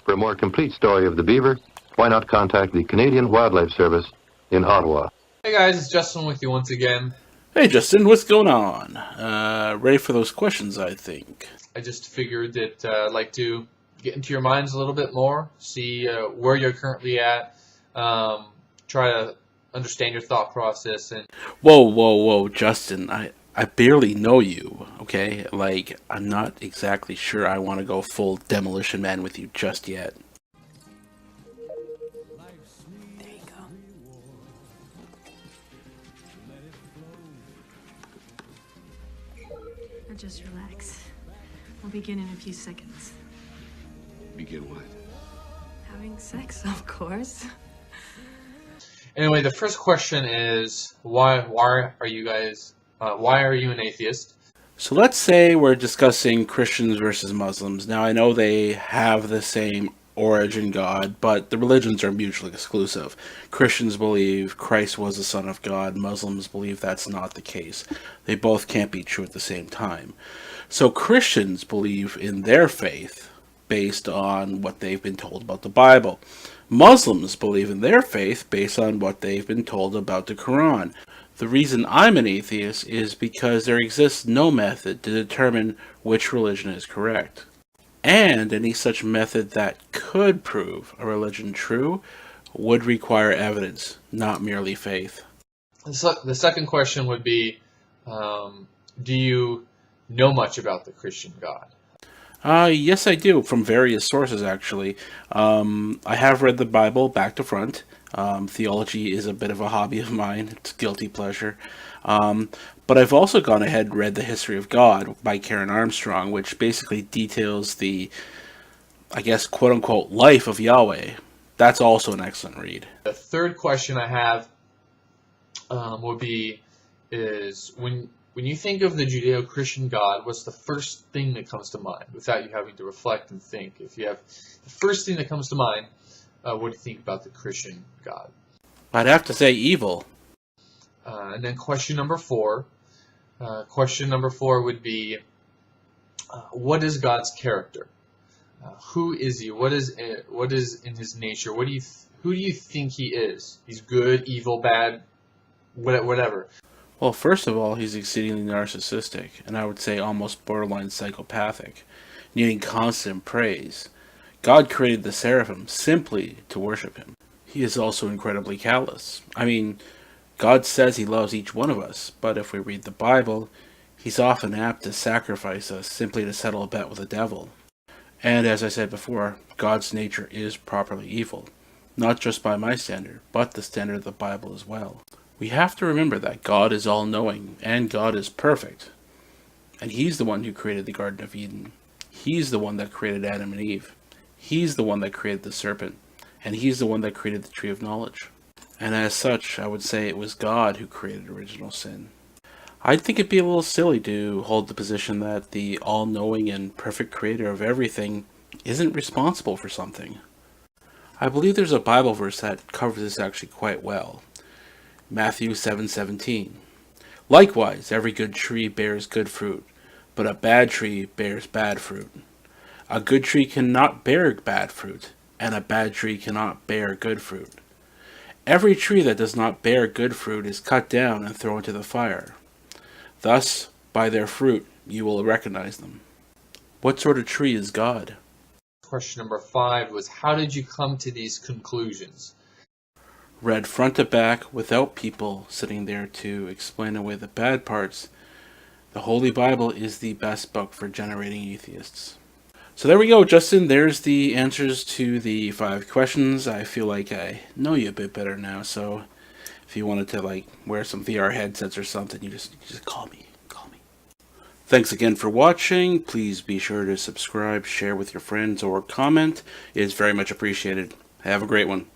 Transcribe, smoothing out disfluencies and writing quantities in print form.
For a more complete story of the beaver, why not contact the Canadian Wildlife Service in Ottawa? Hey guys, it's Justin with you once again. Hey Justin, what's going on? Ready for those questions, I think. I just figured that I'd like to get into your minds a little bit more, see where you're currently at, try to understand your thought process. And Whoa, Justin, I barely know you, okay? Like, I'm not exactly sure I want to go full Demolition Man with you just yet. There you go. Now just relax. We'll begin in a few seconds. Begin what? Having sex, of course. anyway, the first question is why are you guys why are you an atheist? So let's say we're discussing Christians versus Muslims. Now, I know they have the same origin God, but the religions are mutually exclusive. Christians believe Christ was the Son of God. Muslims believe that's not the case. They both can't be true at the same time. So Christians believe in their faith based on what they've been told about the Bible. Muslims believe in their faith based on what they've been told about the Quran. The reason I'm an atheist is because there exists no method to determine which religion is correct. And any such method that could prove a religion true would require evidence, not merely faith. So the second question would be, do you know much about the Christian God? Yes, I do, from various sources, actually. I have read the Bible back to front. Theology is a bit of a hobby of mine. It's a guilty pleasure. But I've also gone ahead and read The History of God by Karen Armstrong, which basically details the, I guess, quote-unquote, life of Yahweh. That's also an excellent read. The third question I have would be, is when you think of the Judeo-Christian God, what's the first thing that comes to mind without you having to reflect and think? If you have the first thing that comes to mind, what do you think about the Christian God? I'd have to say evil. And then question number four. Question number four would be, what is God's character? Who is he? What is in his nature? Who do you think he is? He's good, evil, bad, whatever. Well, first of all, he's exceedingly narcissistic, and I would say almost borderline psychopathic, needing constant praise. God created the seraphim simply to worship him. He is also incredibly callous. I mean, God says he loves each one of us, but if we read the Bible, he's often apt to sacrifice us simply to settle a bet with the devil. And as I said before, God's nature is properly evil, not just by my standard, but the standard of the Bible as well. We have to remember that God is all-knowing, and God is perfect. And he's the one who created the Garden of Eden. He's the one that created Adam and Eve. He's the one that created the serpent. And he's the one that created the tree of knowledge. And as such, I would say it was God who created original sin. I think it'd be a little silly to hold the position that the all-knowing and perfect creator of everything isn't responsible for something. I believe there's a Bible verse that covers this actually quite well. Matthew 7:17. Likewise, every good tree bears good fruit, but a bad tree bears bad fruit. A good tree cannot bear bad fruit, and a bad tree cannot bear good fruit. Every tree that does not bear good fruit is cut down and thrown into the fire. Thus, by their fruit, you will recognize them. What sort of tree is God? Question number 5 was, how did you come to these conclusions? Read front to back without people sitting there to explain away the bad parts, the Holy Bible is the best book for generating atheists. So there we go, Justin. There's the answers to the 5 questions. I feel like I know you a bit better now, so if you wanted to wear some VR headsets or something, you just call me. Thanks again for watching. Please be sure to subscribe, share with your friends, or comment. It's very much appreciated. Have a great one.